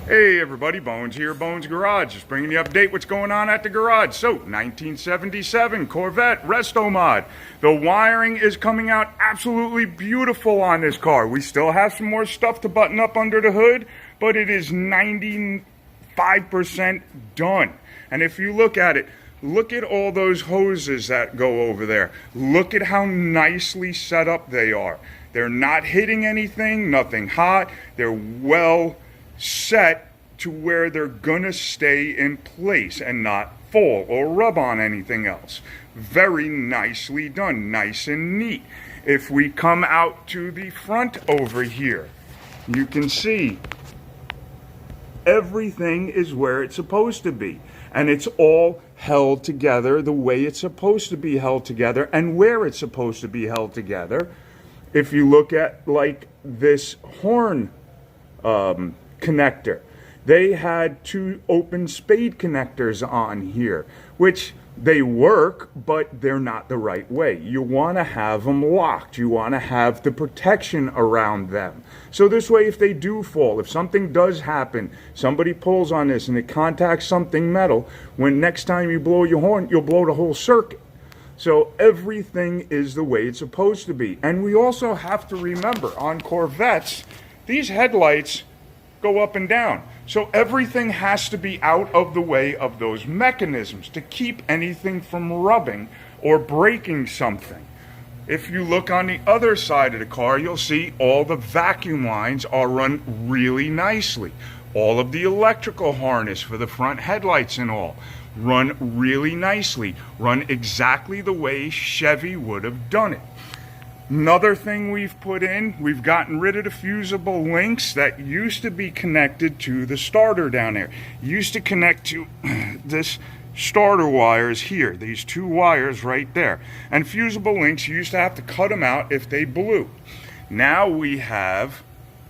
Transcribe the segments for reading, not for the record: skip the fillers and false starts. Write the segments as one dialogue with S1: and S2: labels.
S1: Hey everybody, Bones here, Bones Garage, just bringing you an update what's going on at the garage. So, 1977 Corvette restomod. The wiring is coming out absolutely beautiful on this car. We still have some more stuff to button up under the hood, but it is 95% done. And if you look at it, look at all those hoses that go over there. Look at how nicely set up they are. They're not hitting anything, nothing hot. They're well set to where they're gonna stay in place and not fall or rub on anything else. Very nicely done, nice and neat. If we come out to the front over here, you can see everything is where it's supposed to be, and it's all held together the way it's supposed to be held together and where it's supposed to be held together. If you look at like this horn connector, they had two open spade connectors on here, which they work, but they're not the right way. You want to have them locked. You want to have the protection around them. So this way, if they do fall, if something does happen, somebody pulls on this and it contacts something metal, when next time you blow your horn, you'll blow the whole circuit. So everything is the way it's supposed to be. And we also have to remember, on Corvettes, these headlights go up and down. So everything has to be out of the way of those mechanisms to keep anything from rubbing or breaking something. If you look on the other side of the car, you'll see all the vacuum lines are run really nicely. All of the electrical harness for the front headlights and all run really nicely, run exactly the way Chevy would have done it. Another thing we've put in, we've gotten rid of the fusible links that used to be connected to the starter down there. Used to connect to this starter wires here, these two wires right there. And fusible links, you used to have to cut them out if they blew. Now we have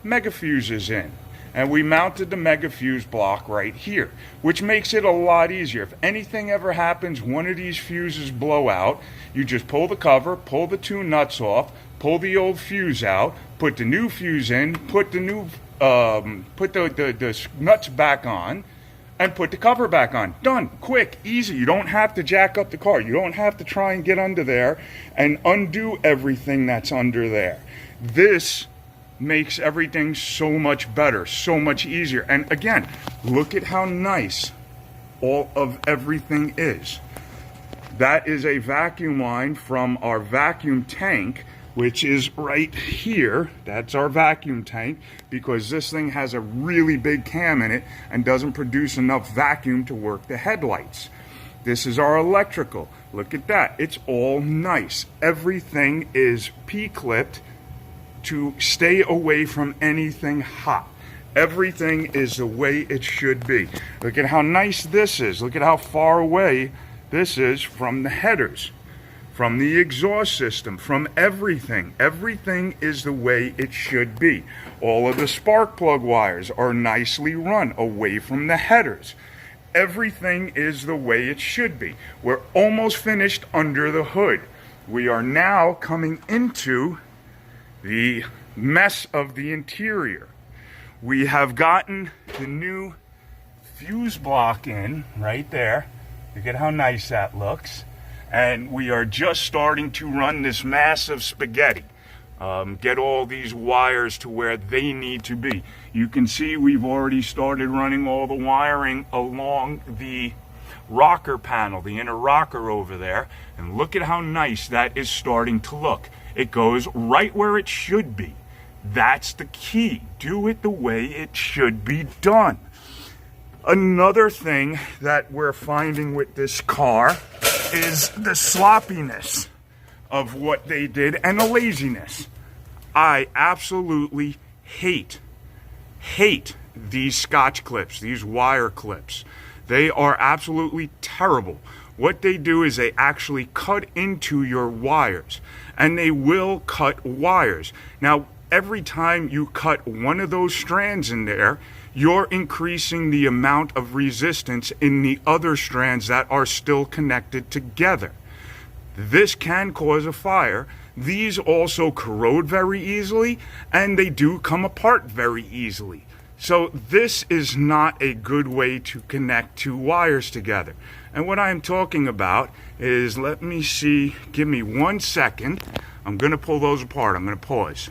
S1: mega fuses in. And we mounted the mega fuse block right here, which makes it a lot easier. If anything ever happens, one of these fuses blow out, you just pull the cover, pull the two nuts off, pull the old fuse out, put the new fuse in, put the new put the nuts back on, and put the cover back on. Done. Quick, easy. You don't have to jack up the car. You don't have to try and get under there and undo everything that's under there. This makes everything so much better, so much easier. And again, look at how nice all of everything is. That is a vacuum line from our vacuum tank, which is right here. That's our vacuum tank, because this thing has a really big cam in it and doesn't produce enough vacuum to work the headlights. This is our electrical. Look at that. It's all nice. Everything is P-clipped to stay away from anything hot. Everything is the way it should be. Look at how nice this is. Look at how far away this is from the headers, from the exhaust system, from everything. Everything is the way it should be. All of the spark plug wires are nicely run away from the headers. Everything is the way it should be. We're almost finished under the hood. We are now coming into the mess of the interior. We have gotten the new fuse block in right there. Look at how nice that looks. And we are just starting to run this massive spaghetti. Get all these wires to where they need to be. You can see we've already started running all the wiring along the rocker panel, the inner rocker over there. And look at how nice that is starting to look. It goes right where it should be. That's the key. Do it the way it should be done. Another thing that we're finding with this car is the sloppiness of what they did and the laziness. I absolutely hate these Scotch clips, these wire clips. They are absolutely terrible. What they do is they actually cut into your wires, and they will cut wires. Now, every time you cut one of those strands in there, you're increasing the amount of resistance in the other strands that are still connected together. This can cause a fire. These also corrode very easily, and they do come apart very easily. So this is not a good way to connect two wires together. And what I'm talking about is, let me see, give me 1 second. I'm going to pull those apart. I'm going to pause.